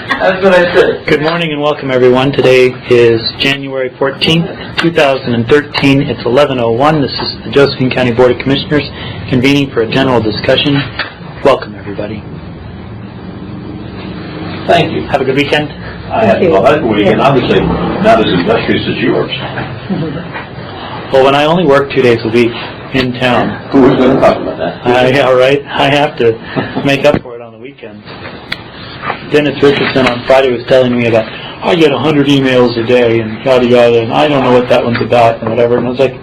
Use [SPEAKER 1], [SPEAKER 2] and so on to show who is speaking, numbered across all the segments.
[SPEAKER 1] That's what I said.
[SPEAKER 2] Good morning and welcome everyone. Today is January 14th, 2013. It's 11:01. This is the Josephine County Board of Commissioners convening for a general discussion. Welcome everybody.
[SPEAKER 1] Thank you.
[SPEAKER 2] Have a good weekend.
[SPEAKER 1] I had a good weekend. Obviously, not as industrious as yours.
[SPEAKER 2] Well, when I only work 2 days a week in town.
[SPEAKER 1] Who was going to talk about that?
[SPEAKER 2] Yeah, right. I have to make up for it on the weekends. Dennis Richardson on Friday was telling me about, I get 100 emails a day and yada yada, and I don't know what that one's about and whatever. And I was like,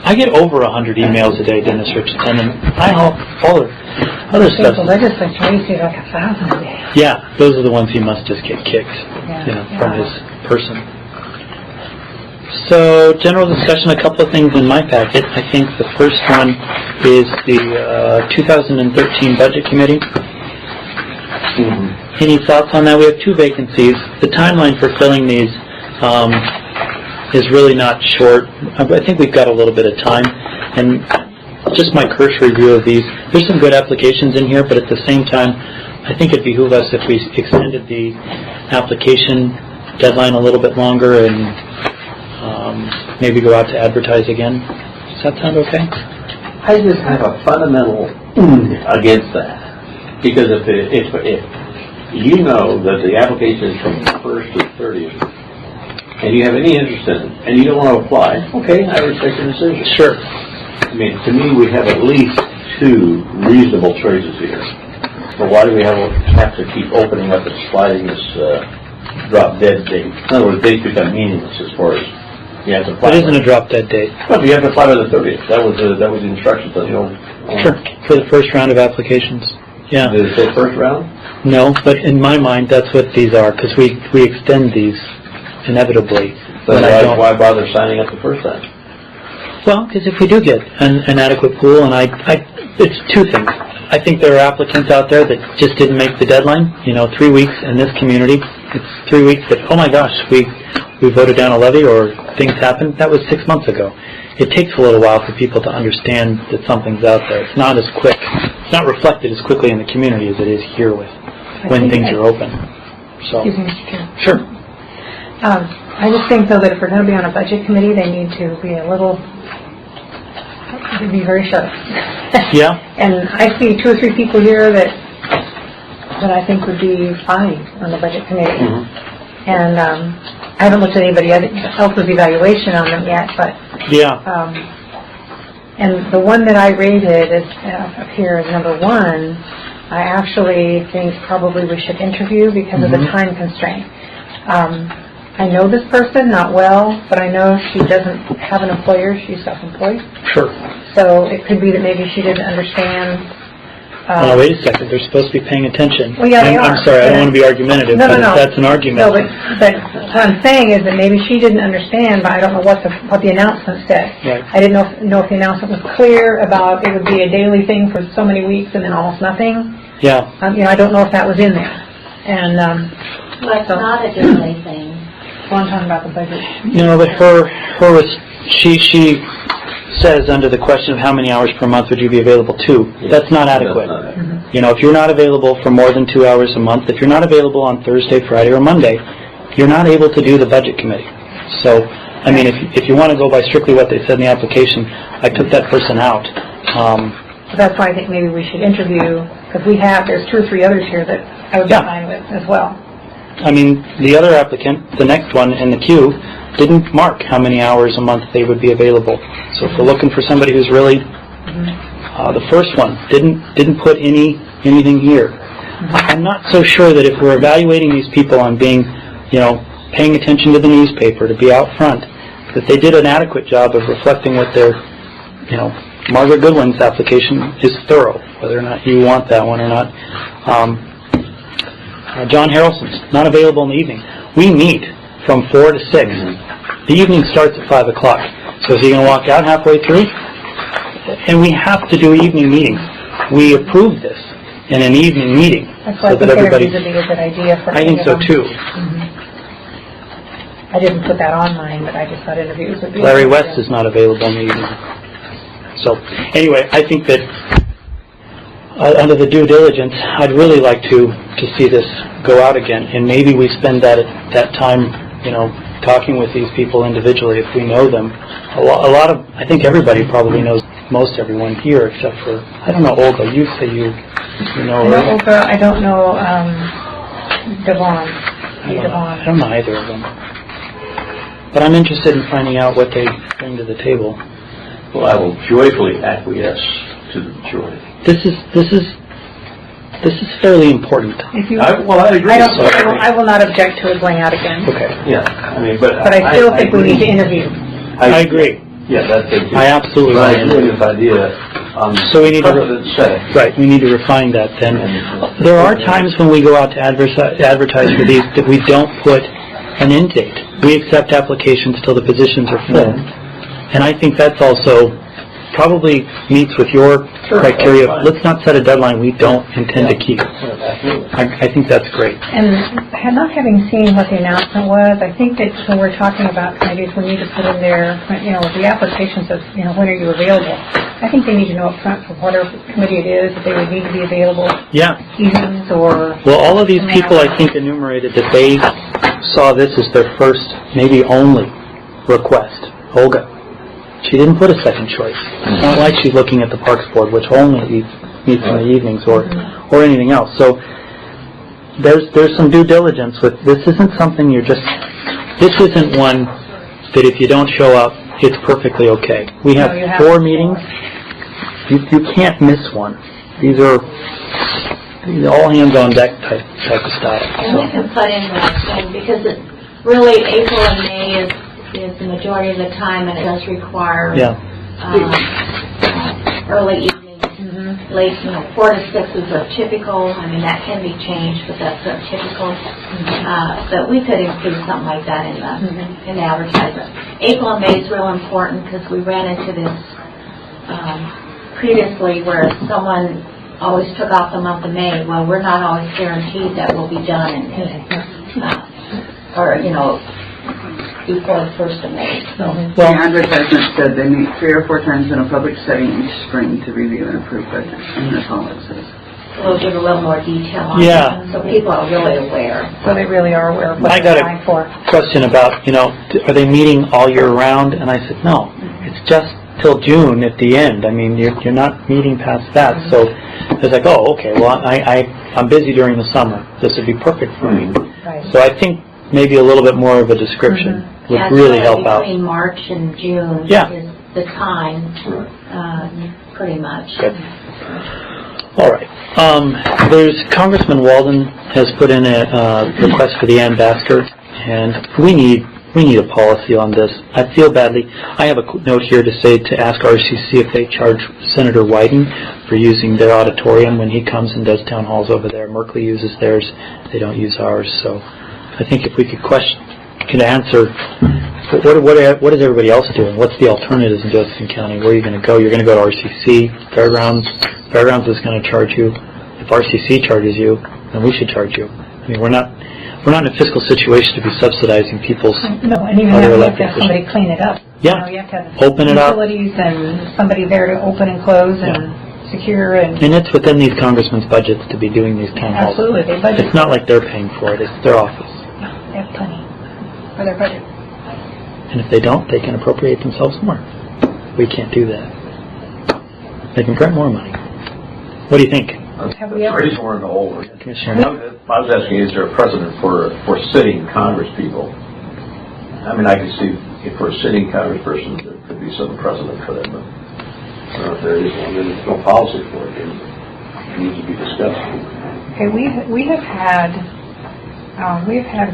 [SPEAKER 2] I get over 100 emails a day, Dennis Richardson, and I help all the other stuff.
[SPEAKER 3] The legislature used to like 1,000 a day.
[SPEAKER 2] Yeah, those are the ones he must just get kicked, from his person. So, general discussion, a couple of things in my packet. I think the first one is the 2013 Budget Committee. Any thoughts on that? We have 2 vacancies. The timeline for filling these is really not short. I think we've got a little bit of time. And just my cursory view of these, there's some good applications in here, but at the same time, I think it'd behoove us if we extended the application deadline a little bit longer and maybe go out to advertise again. Does that sound okay?
[SPEAKER 1] I just have a fundamental against that. Because if you know that the application is from the 1st to the 30th, and you have any interest in it, and you don't want to apply, okay, I respect your decision.
[SPEAKER 2] Sure.
[SPEAKER 1] I mean, to me, we have at least 2 reasonable choices here. But why do we have to keep opening up and sliding this drop-dead date? In other words, dates become meaningless as far as you have to apply.
[SPEAKER 2] It isn't a drop-dead date.
[SPEAKER 1] Well, you have to apply by the 30th. That was the instructions on the old.
[SPEAKER 2] Sure. For the first round of applications. Yeah.
[SPEAKER 1] Did it say first round?
[SPEAKER 2] No, but in my mind, that's what these are, because we extend these inevitably.
[SPEAKER 1] So why bother signing up the first time?
[SPEAKER 2] Well, because if we do get an adequate pool, and it's 2 things. I think there are applicants out there that just didn't make the deadline. 3 weeks in this community, it's 3 weeks that, oh my gosh, we voted down a levy or things happened. That was 6 months ago. It takes a little while for people to understand that something's out there. It's not as quick. It's not reflected as quickly in the community as it is here when things are open. So,
[SPEAKER 3] Excuse me, Mr. Chair.
[SPEAKER 2] Sure.
[SPEAKER 3] I just think, though, that if we're going to be on a budget committee, they need to be be very sharp.
[SPEAKER 2] Yeah.
[SPEAKER 3] And I see 2 or 3 people here that I think would be fine on the budget committee. And I haven't looked at anybody else's evaluation on them yet, but and the one that I rated is up here as number 1. I actually think probably we should interview because of the time constraint. I know this person not well, but I know she doesn't have an employer. She's self-employed.
[SPEAKER 2] Sure.
[SPEAKER 3] So it could be that maybe she didn't understand.
[SPEAKER 2] Wait a second. They're supposed to be paying attention.
[SPEAKER 3] Well, yeah, they are.
[SPEAKER 2] I'm sorry. I don't want to be argumentative,
[SPEAKER 3] No.
[SPEAKER 2] that's an argument.
[SPEAKER 3] No, but what I'm saying is that maybe she didn't understand, but I don't know what the announcement said.
[SPEAKER 2] Right.
[SPEAKER 3] I didn't know if the announcement was clear about it would be a daily thing for so many weeks and then almost nothing.
[SPEAKER 2] Yeah.
[SPEAKER 3] I don't know if that was in there. And
[SPEAKER 4] well, it's not a daily thing.
[SPEAKER 3] Well, I'm talking about the budget.
[SPEAKER 2] But she says under the question of how many hours per month would you be available to, that's not adequate. If you're not available for more than 2 hours a month, if you're not available on Thursday, Friday, or Monday, you're not able to do the budget committee. So, I mean, if you want to go by strictly what they said in the application, I took that person out.
[SPEAKER 3] So that's why I think maybe we should interview, because there's 2 or 3 others here that I would be fine with as well.
[SPEAKER 2] I mean, the other applicant, the next one in the queue, didn't mark how many hours a month they would be available. So if we're looking for somebody who's really, the first one didn't put anything here. I'm not so sure that if we're evaluating these people on being, paying attention to the newspaper, to be out front, that they did an adequate job of reflecting what their, Margaret Goodwin's application is thorough, whether or not you want that one or not. John Harrelson's not available in the evening. We meet from 4 to 6. The evening starts at 5 o'clock. So is he going to walk out halfway through? And we have to do evening meetings. We approved this in an evening meeting.
[SPEAKER 3] That's why
[SPEAKER 2] so that everybody.
[SPEAKER 3] Would be a good idea for.
[SPEAKER 2] I think so too.
[SPEAKER 3] I didn't put that on mine, but I just thought interviews would be.
[SPEAKER 2] Larry West is not available in the evening. So anyway, I think that under the due diligence, I'd really like to see this go out again, and maybe we spend that time, talking with these people individually if we know them. A lot of, I think everybody probably knows most everyone here except for, I don't know, Olga. You say you know
[SPEAKER 3] I know
[SPEAKER 2] her.
[SPEAKER 3] Olga, I don't know Devon.
[SPEAKER 2] I don't know either of them. But I'm interested in finding out what they bring to the table.
[SPEAKER 1] Well, I will joyfully acquiesce to the majority.
[SPEAKER 2] This is fairly important.
[SPEAKER 3] If you,
[SPEAKER 1] I agree.
[SPEAKER 3] I will not object to it going out again.
[SPEAKER 2] Okay.
[SPEAKER 1] Yeah, I mean, but
[SPEAKER 3] I still think we need to interview.
[SPEAKER 2] I agree.
[SPEAKER 1] Yeah, that's it.
[SPEAKER 2] I absolutely
[SPEAKER 1] But I
[SPEAKER 2] agree.
[SPEAKER 1] agree with this idea.
[SPEAKER 2] So we need to
[SPEAKER 1] precedent setting.
[SPEAKER 2] Right, we need to refine that then. There are times when we go out to advertise for these that we don't put an end date. We accept applications till the positions are filled. And I think that's also probably meets with your criteria. Let's not set a deadline we don't intend to keep. I think that's great.
[SPEAKER 3] And not having seen what the announcement was, I think that when we're talking about committees, we need to put in there, the applications of, when are you available? I think they need to know up front for whatever committee it is, that they would need to be available
[SPEAKER 2] Yeah.
[SPEAKER 3] evenings or...
[SPEAKER 2] Well, all of these people, I think, enumerated that they saw this as their first, maybe only, request. Olga. She didn't put a second choice. It's not like she's looking at the Parks Board, which only meets in the evenings or anything else. So there's some due diligence with this. Isn't something this isn't one that if you don't show up, it's perfectly okay. We have
[SPEAKER 3] you have
[SPEAKER 2] 4
[SPEAKER 3] to
[SPEAKER 2] meetings. You can't miss one. These are all hands on deck type of style.
[SPEAKER 4] And we can put in that thing because it's really April and May is the majority of the time, and it does require early evenings, late, 4 to 6 are typical. I mean, that can be changed, but that's typical. But we could include something like that in the advertisement. April and May is real important because we ran into this previously where someone always took off the month of May. Well, we're not always guaranteed that we'll be done, before the 1st of May. So.
[SPEAKER 5] The advertisement said they meet 3 or 4 times in a public setting each spring to review and approve budgets, and that's all it says.
[SPEAKER 4] We'll give a little more detail on that, so people are really aware.
[SPEAKER 3] So they really are aware of what
[SPEAKER 2] I
[SPEAKER 3] they're
[SPEAKER 2] got
[SPEAKER 3] applying for.
[SPEAKER 2] a question about, are they meeting all year round? And I said, no, it's just till June at the end. I mean, you're not meeting past that. So it's like, oh, okay, well, I'm busy during the summer. This would be perfect for me.
[SPEAKER 3] Right.
[SPEAKER 2] So I think maybe a little bit more of a description would really help out.
[SPEAKER 4] Between March and June is the time, pretty much.
[SPEAKER 2] Good. All right. There's Congressman Walden has put in a request for the Basker, and we need a policy on this. I feel badly. I have a note here to ask RCC if they charge Senator Wyden for using their auditorium when he comes and does town halls over there. Merkley uses theirs. They don't use ours. So I think if we could answer, what is everybody else doing? What's the alternatives in Josephine County? Where are you going to go? You're going to go to RCC. Fairgrounds is going to charge you. If RCC charges you, then we should charge you. I mean, we're not in a fiscal situation to be subsidizing people's
[SPEAKER 3] No, and even
[SPEAKER 2] other
[SPEAKER 3] you have
[SPEAKER 2] elected
[SPEAKER 3] to have somebody clean it up.
[SPEAKER 2] Yeah.
[SPEAKER 3] You have to have
[SPEAKER 2] Open it up.
[SPEAKER 3] utilities and somebody there to open and close and secure and...
[SPEAKER 2] And it's within these congressmen's budgets to be doing these town halls.
[SPEAKER 3] Absolutely, they budget.
[SPEAKER 2] It's not like they're paying for it. It's their office.
[SPEAKER 3] No, they have plenty for their budget.
[SPEAKER 2] And if they don't, they can appropriate themselves more. We can't do that. They can print more money. What do you think,
[SPEAKER 3] Have we ever...
[SPEAKER 1] Raise more in the hole.
[SPEAKER 2] Commissioner?
[SPEAKER 1] I was asking, is there a precedent for sitting Congress people? I mean, I can see if for a sitting congressperson, there could be some precedent for that, but I don't know if there is one. There's no policy for it. It needs to be discussed.
[SPEAKER 3] Okay, we have had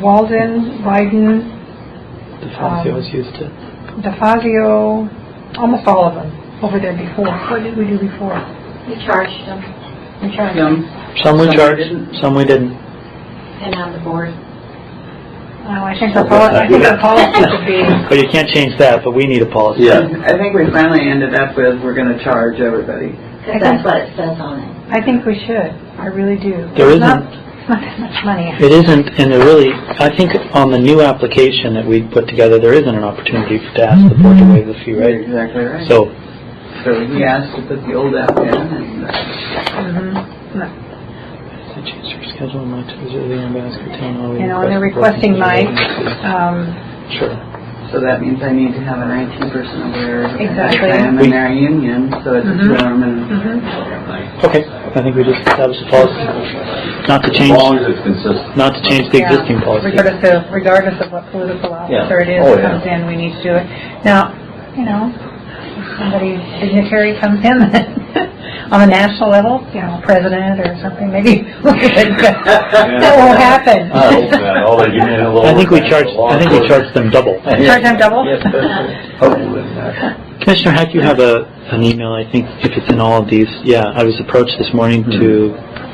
[SPEAKER 3] Walden, Wyden,
[SPEAKER 2] DeFazio has used it.
[SPEAKER 3] DeFazio, almost all of them over there before. What did we do before?
[SPEAKER 4] We charged them,
[SPEAKER 3] We tried.
[SPEAKER 2] Some we
[SPEAKER 5] Some
[SPEAKER 2] charged,
[SPEAKER 5] we didn't.
[SPEAKER 2] some we didn't.
[SPEAKER 4] and on the board.
[SPEAKER 3] I think our policy should be...
[SPEAKER 2] But you can't change that, but we need a policy.
[SPEAKER 1] Yeah.
[SPEAKER 5] I think we finally ended up with we're going to charge everybody.
[SPEAKER 4] Because that's what it says on it.
[SPEAKER 3] I think we should. I really do.
[SPEAKER 2] There
[SPEAKER 3] It's
[SPEAKER 2] isn't-
[SPEAKER 3] not that much money.
[SPEAKER 2] It isn't, and there really, I think on the new application that we put together, there isn't an opportunity to ask the board to waive the fee, right?
[SPEAKER 5] Exactly right.
[SPEAKER 2] So,
[SPEAKER 5] So he asked to put the old app in, and
[SPEAKER 3] Mhm. No.
[SPEAKER 2] Schedule night to visit the Basker town.
[SPEAKER 3] And they're requesting nights.
[SPEAKER 2] Sure.
[SPEAKER 5] So that means I need to have a 19 person aware.
[SPEAKER 3] Exactly.
[SPEAKER 5] I'm in their union, so it's a quorum and.
[SPEAKER 2] Okay, I think we just established a policy. Not to change.
[SPEAKER 1] As long as it's consistent.
[SPEAKER 2] Not to change the existing policy.
[SPEAKER 3] Regardless of what political officer it is that comes in, we need to do it. Now, if somebody dignitary comes in on a national level, president or something, maybe that won't happen.
[SPEAKER 2] I think we charge them double.
[SPEAKER 3] Charge them double?
[SPEAKER 2] Commissioner Heck, you have an email, I think, if it's in all of these. Yeah, I was approached this morning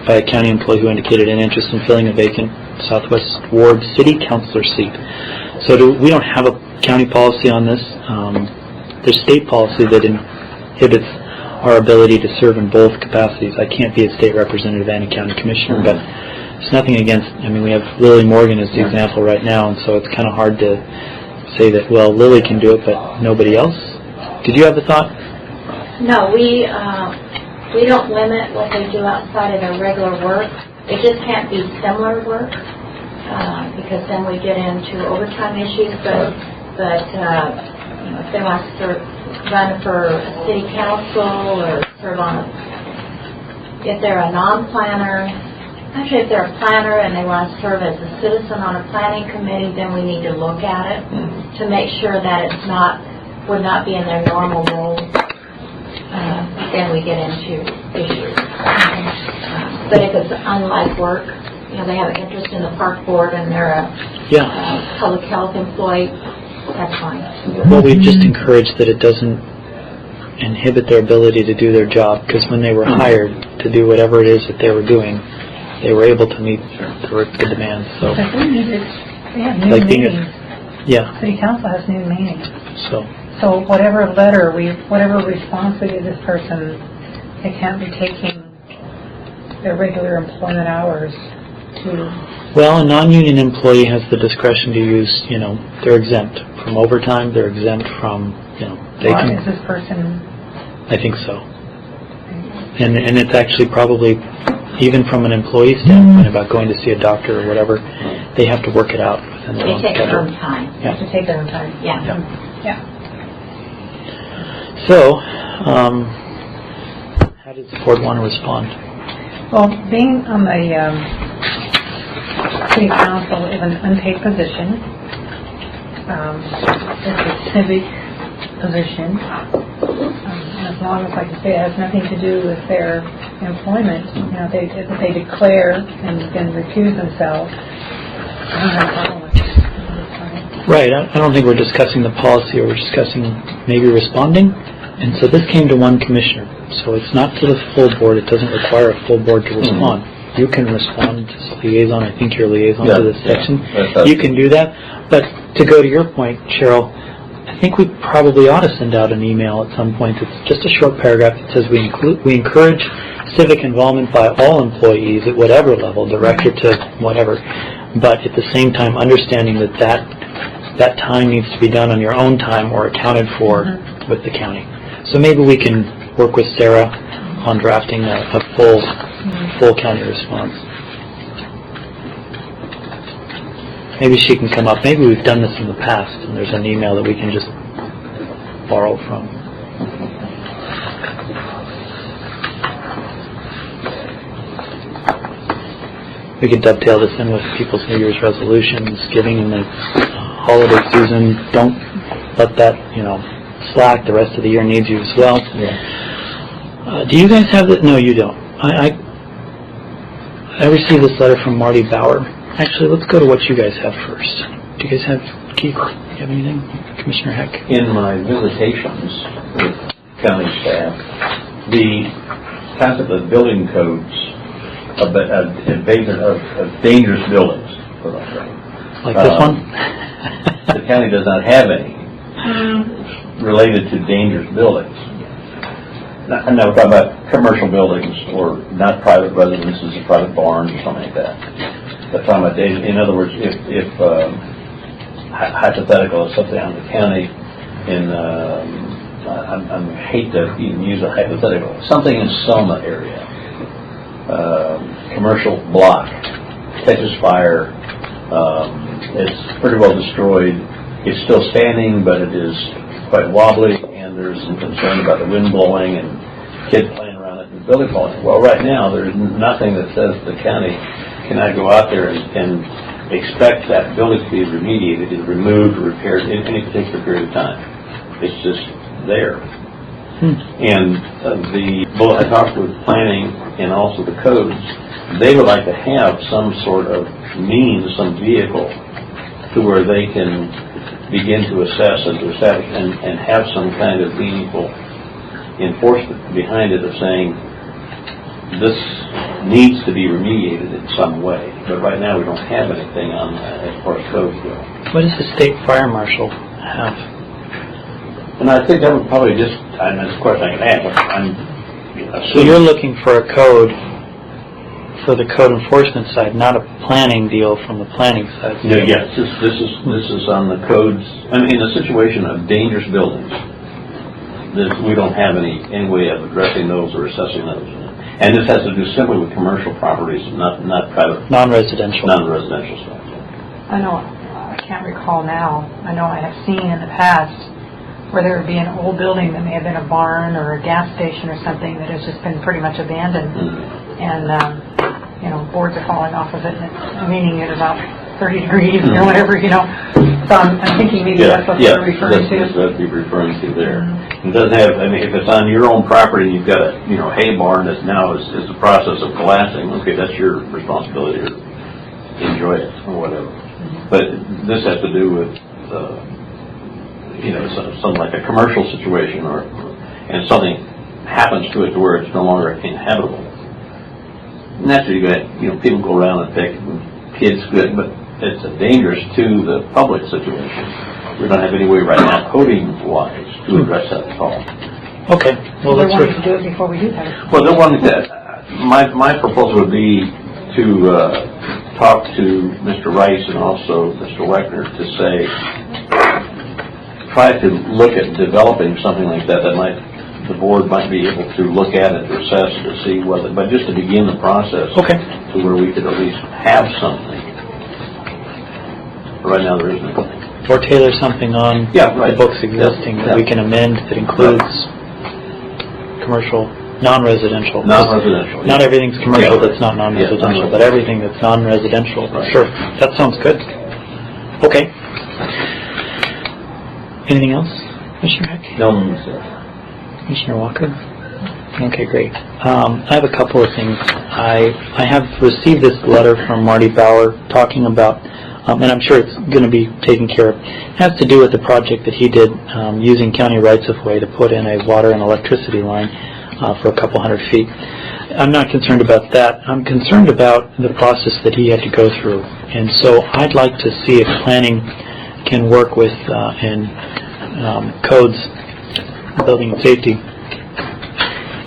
[SPEAKER 2] by a county employee who indicated an interest in filling a vacant Southwest Ward City Councilor seat. So we don't have a county policy on this. There's state policy that inhibits our ability to serve in both capacities. I can't be a state representative and a county commissioner, but it's nothing against, we have Lily Morgan as the example right now, and so it's kind of hard to say that, well, Lily can do it, but nobody else. Did you have a thought?
[SPEAKER 4] No, we don't limit what they do outside of their regular work. It just can't be similar work, because then we get into overtime issues, but if they want to run for a city council or serve on if they're a non-planner, actually if they're a planner and they want to serve as a citizen on a planning committee, then we need to look at it to make sure that would not be in their normal role. Then we get into issues. But if it's unlike work, they have an interest in the park board and they're a public health employee, that's fine.
[SPEAKER 2] Well, we just encourage that it doesn't inhibit their ability to do their job, because when they were hired to do whatever it is that they were doing, they were able to meet the demands. So,
[SPEAKER 3] they have new meetings. City council has new meetings. So whatever response we give this person, they can't be taking their regular employment hours to.
[SPEAKER 2] Well, a non-union employee has the discretion to use, they're exempt from overtime, they're exempt from, they can.
[SPEAKER 3] Is this person?
[SPEAKER 2] I think so. And it's actually probably, even from an employee standpoint, about going to see a doctor or whatever, they have to work it out within their own schedule.
[SPEAKER 4] They take their own time.
[SPEAKER 3] They have to take their own time.
[SPEAKER 4] Yeah.
[SPEAKER 2] So, how does the board want to respond?
[SPEAKER 3] Well, being on the city council is an unpaid position. It's a civic position. And as long as, like you say, it has nothing to do with their employment, if they declare and then recuse themselves, I don't have a problem with it.
[SPEAKER 2] Right. I don't think we're discussing the policy, or we're discussing maybe responding. And so this came to one commissioner. So it's not to the full board. It doesn't require a full board to respond. You can respond as liaison. I think you're liaison to this section. You can do that. But to go to your point, Cherryl, I think we probably ought to send out an email at some point that's just a short paragraph that says we encourage civic involvement by all employees at whatever level, director to whatever, but at the same time understanding that time needs to be done on your own time or accounted for with the county. So maybe we can work with Sarah on drafting a full county response. Maybe she can come up. Maybe we've done this in the past, and there's an email that we can just borrow from. We could dovetail this in with people's New Year's resolutions, giving in the holiday season. Don't let that, slack. The rest of the year needs you as well. Do you guys have that? No, you don't. I received this letter from Marty Bauer. Actually, let's go to what you guys have first. Do you guys have, Keith, do you have anything? Commissioner Heck?
[SPEAKER 1] In my visitations with county staff, the concept of building codes, of dangerous buildings,
[SPEAKER 2] like this one?
[SPEAKER 1] The county does not have any related to dangerous buildings. I'm not talking about commercial buildings or not private residences or private barns or something like that. But talking about dangerous, in other words, if hypothetical is something on the county in, I hate to even use a hypothetical, something in Selma area, commercial block catches fire, it's pretty well destroyed. It's still standing, but it is quite wobbly, and there's some concern about the wind blowing and kids playing around it and the building falling. Well, right now, there's nothing that says the county cannot go out there and expect that building to be remediated and removed or repaired in any particular period of time. It's just there. And I talked with planning and also the codes. They would like to have some sort of means, some vehicle, to where they can begin to assess and to establish and have some kind of meaningful enforcement behind it of saying this needs to be remediated in some way. But right now we don't have anything on that as far as codes go.
[SPEAKER 2] What does the state fire marshal have?
[SPEAKER 1] And I think that would probably just, and that's a question I can ask, I'm assuming.
[SPEAKER 2] So you're looking for a code for the code enforcement side, not a planning deal from the planning side.
[SPEAKER 1] Yes, this is on the codes. I mean, in the situation of dangerous buildings, we don't have any way of addressing those or assessing those. And this has to do simply with commercial properties, not private.
[SPEAKER 2] Non-residential.
[SPEAKER 1] Non-residential stuff.
[SPEAKER 3] I know, I can't recall now. I know I have seen in the past where there would be an old building that may have been a barn or a gas station or something that has just been pretty much abandoned. And, boards are falling off of it, and it's raining at about 30 degrees or whatever, So I'm thinking maybe that's what they're referring to.
[SPEAKER 1] That's what you're referring to there. It doesn't have, if it's on your own property and you've got a, hay barn that now is the process of collapsing, okay, that's your responsibility to enjoy it or whatever. But this has to do with, something like a commercial situation and something happens to it to where it's no longer inhabitable. Naturally, people go around and pick kids good, but it's dangerous to the public situation. We don't have any way right now, coding-wise, to address that at all.
[SPEAKER 2] Okay. Well,
[SPEAKER 3] They're wanting to do it before we do that.
[SPEAKER 1] Well, they're wanting to. My proposal would be to talk to Mr. Rice and also Mr. Weckner to say, try to look at developing something like that the board might be able to look at it, to assess, to see whether, but just to begin the process.
[SPEAKER 2] Okay.
[SPEAKER 1] To where we could at least have something. Right now there isn't anything.
[SPEAKER 2] Or tailor something on the books existing that we can amend that includes commercial, non-residential.
[SPEAKER 1] Non-residential.
[SPEAKER 2] Not everything's commercial that's not non-residential, but everything that's non-residential.
[SPEAKER 1] Right.
[SPEAKER 2] Sure. That sounds good. Okay. Anything else, Commissioner Heck?
[SPEAKER 1] No, sir.
[SPEAKER 2] Commissioner Walker? Okay, great. I have a couple of things. I have received this letter from Marty Bauer talking about, and I'm sure it's going to be taken care of. It has to do with the project that he did using county rights-of-way to put in a water and electricity line for a couple hundred feet. I'm not concerned about that. I'm concerned about the process that he had to go through. And so I'd like to see if planning can work with in codes, building and safety.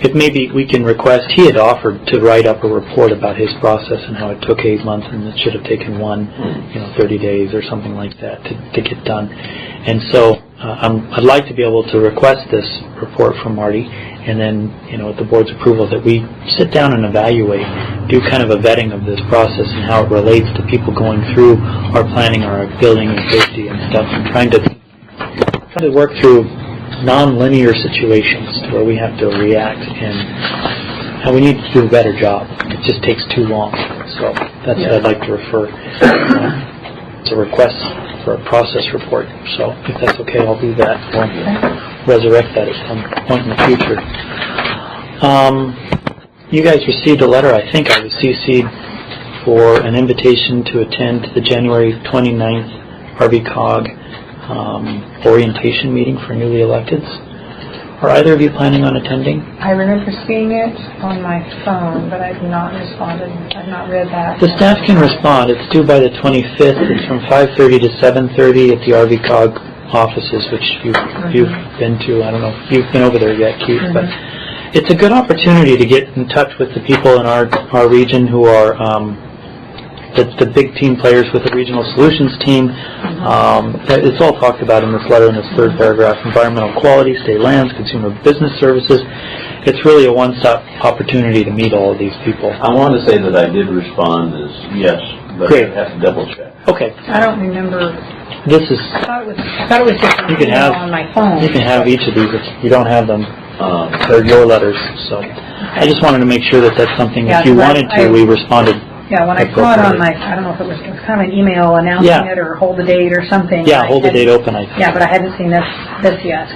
[SPEAKER 2] If maybe we can request, he had offered to write up a report about his process and how it took 8 months and it should have taken 30 days or something like that to get done. And so I'd like to be able to request this report from Marty, and then, with the board's approval, that we sit down and evaluate, do kind of a vetting of this process and how it relates to people going through our planning, our building and safety and stuff, and trying to work through non-linear situations to where we have to react, and we need to do a better job. It just takes too long. So that's what I'd like to refer. It's a request for a process report. So if that's okay, I'll do that. We'll resurrect that at some point in the future. You guys received a letter, I think I was CC'd, for an invitation to attend the January 29th RVCOG orientation meeting for newly electeds. Are either of you planning on attending?
[SPEAKER 3] I remember seeing it on my phone, but I've not responded. I've not read that.
[SPEAKER 2] The staff can respond. It's due by the 25th. It's from 5:30 to 7:30 at the RVCOG offices, which you've been to. I don't know if you've been over there yet, Keith, but it's a good opportunity to get in touch with the people in our region who are the big team players with the regional solutions team. It's all talked about in this letter in this third paragraph: environmental quality, state lands, consumer business services. It's really a one-stop opportunity to meet all of these people.
[SPEAKER 1] I want to say that I did respond as yes, but
[SPEAKER 2] Great.
[SPEAKER 1] I have to double check.
[SPEAKER 2] Okay,
[SPEAKER 3] I don't remember,
[SPEAKER 2] this is,
[SPEAKER 3] I thought it was just an
[SPEAKER 2] You can
[SPEAKER 3] email
[SPEAKER 2] have-
[SPEAKER 3] on my phone.
[SPEAKER 2] you can have each of these if you don't have them. They're your letters, so I just wanted to make sure that that's something,
[SPEAKER 3] Yeah,
[SPEAKER 2] if you
[SPEAKER 3] because
[SPEAKER 2] wanted to, we responded.
[SPEAKER 3] Yeah, when I saw it on my, I don't know if it was kind of an email announcing
[SPEAKER 2] Yeah.
[SPEAKER 3] it or hold the date or something.
[SPEAKER 2] Yeah,
[SPEAKER 3] I
[SPEAKER 2] hold the
[SPEAKER 3] hadn't-
[SPEAKER 2] date open, I think.
[SPEAKER 3] Yeah, but I hadn't seen this yet.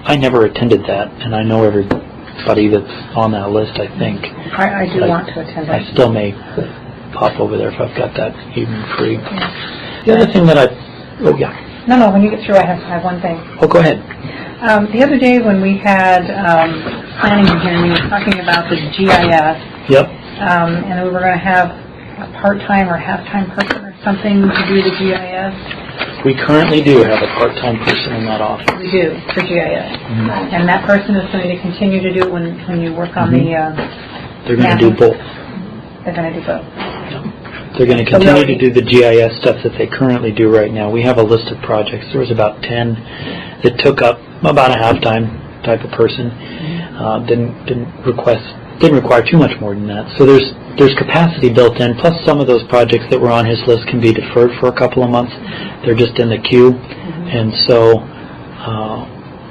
[SPEAKER 2] I never attended that, and I know everybody that's on that list, I think.
[SPEAKER 3] I do
[SPEAKER 2] But
[SPEAKER 3] want to attend
[SPEAKER 2] I
[SPEAKER 3] it.
[SPEAKER 2] still may pop over there if I've got that evening free. The other thing that
[SPEAKER 3] No, when you get through, I have one thing.
[SPEAKER 2] go ahead.
[SPEAKER 3] The other day when we had planning in here, we were talking about the GIS,
[SPEAKER 2] Yep.
[SPEAKER 3] and we were going to have a part-time or half-time person or something to do the GIS.
[SPEAKER 2] We currently do have a part-time person in that office.
[SPEAKER 3] We do, for GIS. And that person is going to continue to do it when you work on the,
[SPEAKER 2] They're going to do both.
[SPEAKER 3] they're going to do both.
[SPEAKER 2] They're going to continue to do the GIS stuff that they currently do right now. We have a list of projects. There was about 10 that took up about a half-time type of person. Didn't require too much more than that. So there's capacity built in. Plus, some of those projects that were on his list can be deferred for a couple of months. They're just in the queue, and so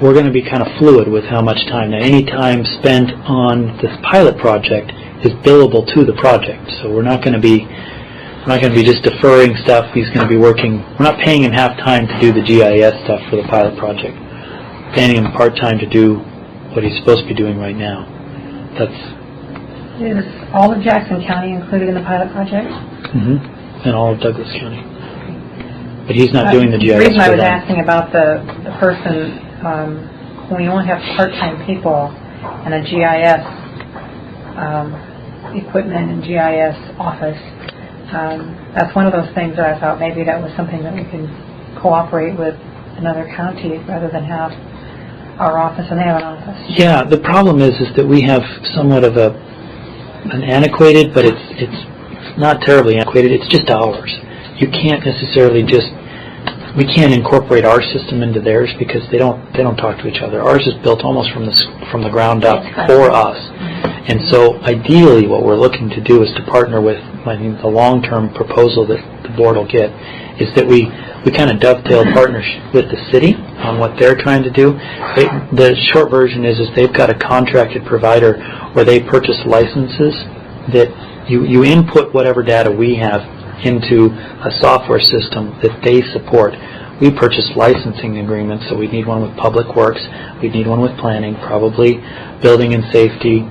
[SPEAKER 2] we're going to be kind of fluid with how much time. Now, any time spent on this pilot project is billable to the project. So we're not going to be just deferring stuff. He's going to be working. We're not paying him half-time to do the GIS stuff for the pilot project. We're paying him part-time to do what he's supposed to be doing right now.
[SPEAKER 3] Is all of Jackson County included in the pilot project?
[SPEAKER 2] In all of Douglas County. But he's not doing the GIS
[SPEAKER 3] The reason I
[SPEAKER 2] for
[SPEAKER 3] was
[SPEAKER 2] them.
[SPEAKER 3] asking about the person, when you only have part-time people and a GIS equipment and GIS office, that's one of those things that I thought maybe that was something that we could cooperate with another county rather than have our office and they have an office.
[SPEAKER 2] Yeah, the problem is that we have somewhat of an antiquated, but it's not terribly antiquated. It's just ours. You can't necessarily we can't incorporate our system into theirs because they don't talk to each other. Ours is built almost from the ground up for us. And so ideally what we're looking to do is to partner with, the long-term proposal that the board will get is that we kind of dovetail partnership with the city on what they're trying to do. The short version is they've got a contracted provider where they purchase licenses that you input whatever data we have into a software system that they support. We purchase licensing agreements, so we'd need one with Public Works, we'd need one with planning, probably building and safety,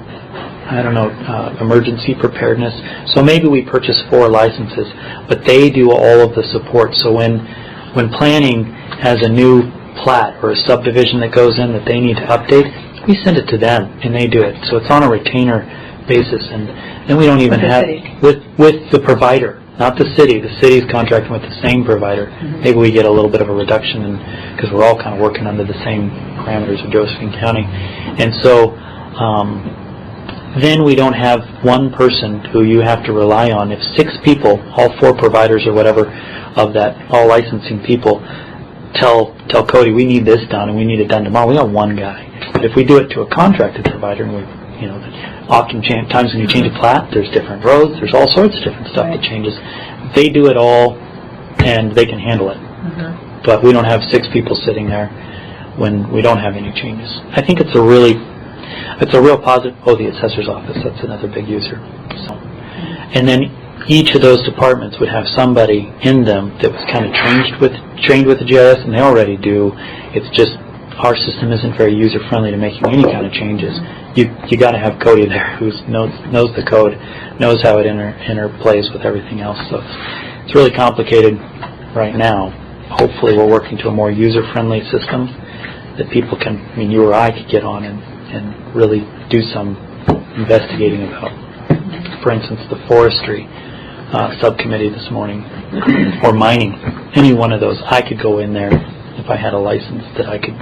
[SPEAKER 2] emergency preparedness. So maybe we purchase 4 licenses, but they do all of the support. So when planning has a new plat or a subdivision that goes in that they need to update, we send it to them and they do it. So it's on a retainer basis, and then we don't even have with the provider, not the city. The city's contracting with the same provider. Maybe we get a little bit of a reduction because we're all kind of working under the same parameters of Josephine County, and so then we don't have one person who you have to rely on. If 6 people, all 4 providers or whatever of that, all licensing people, tell Cody we need this done and we need it done tomorrow, we have one guy. But if we do it to a contracted provider, and often times when you change a plat, there's different roads, there's all sorts of different stuff that changes. They do it all, and they can handle it. But we don't have 6 people sitting there when we don't have any changes. I think it's a real positive. Oh, the assessor's office, that's another big user. So, and then each of those departments would have somebody in them that was kind of trained with the GIS, and they already do. It's just our system isn't very user-friendly to making any kind of changes. You got to have Cody there who knows the code, knows how it interplays with everything else. So it's really complicated right now. Hopefully we're working to a more user-friendly system that people can, you or I could get on and really do some investigating about. For instance, the forestry subcommittee this morning, or mining, any one of those, I could go in there if I had a license that I could,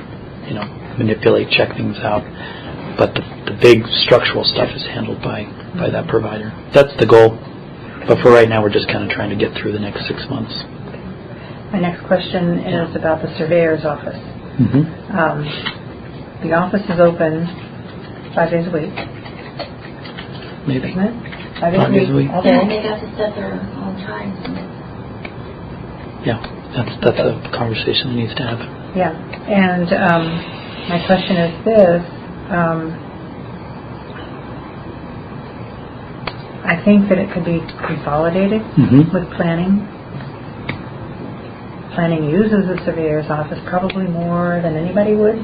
[SPEAKER 2] manipulate, check things out. But the big structural stuff is handled by that provider. That's the goal. But for right now, we're just kind of trying to get through the next 6 months.
[SPEAKER 3] My next question is about the surveyor's office. The office is open 5 days a week,
[SPEAKER 2] Maybe.
[SPEAKER 3] isn't it? 5 days
[SPEAKER 2] 5 days a week.
[SPEAKER 3] all
[SPEAKER 4] Yeah,
[SPEAKER 3] day.
[SPEAKER 4] they got to set their own times.
[SPEAKER 2] Yeah, that's a conversation that needs to happen.
[SPEAKER 3] Yeah, and my question is this. I think that it could be consolidated with planning. Planning uses the surveyor's office probably more than anybody would,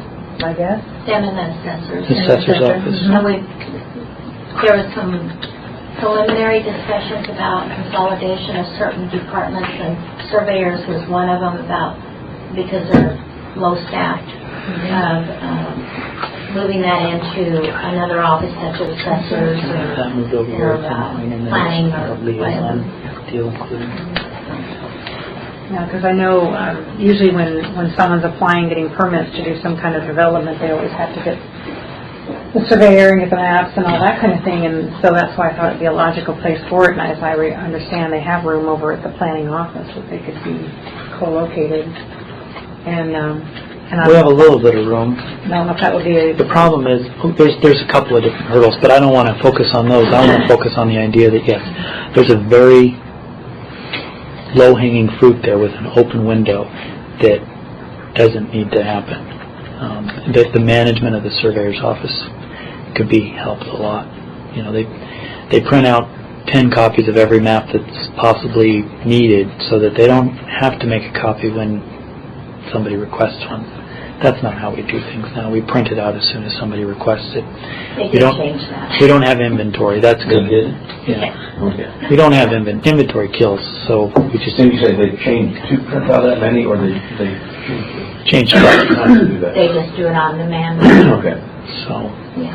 [SPEAKER 3] I guess.
[SPEAKER 4] Them and the assessors.
[SPEAKER 2] Assessor's office.
[SPEAKER 4] And there was some preliminary discussions about consolidation of certain departments, and surveyors was one of them, because they're low staffed, of moving that into another office such as assessors
[SPEAKER 2] That moved over here.
[SPEAKER 4] planning or
[SPEAKER 2] liaison
[SPEAKER 4] whatever.
[SPEAKER 2] deal included.
[SPEAKER 3] Yeah, because I know usually when someone's applying, getting permits to do some kind of development, they always have to get the surveyor and get the maps and all that kind of thing, and so that's why I thought it'd be a logical place for it. And as I understand, they have room over at the planning office that they could be co-located. And
[SPEAKER 2] We have a little bit of room.
[SPEAKER 3] I don't know if that would be
[SPEAKER 2] The problem is, there's a couple of different hurdles, but I don't want to focus on those. I want to focus on the idea that, yes, there's a very low-hanging fruit there with an open window that doesn't need to happen. That the management of the surveyor's office could be helped a lot. You know, they print out 10 copies of every map that's possibly needed so that they don't have to make a copy when somebody requests one. That's not how we do things now. We print it out as soon as somebody requests it.
[SPEAKER 4] They did change that.
[SPEAKER 2] We don't have inventory. That's good.
[SPEAKER 1] They did?
[SPEAKER 2] Yeah.
[SPEAKER 1] Okay.
[SPEAKER 2] We don't have inventory kills, so we just
[SPEAKER 1] So you say they changed to print out that many, or they
[SPEAKER 2] change
[SPEAKER 1] not
[SPEAKER 2] it.
[SPEAKER 1] to do that?
[SPEAKER 4] They just do it on demand.
[SPEAKER 1] Okay.
[SPEAKER 2] So,
[SPEAKER 4] Yeah.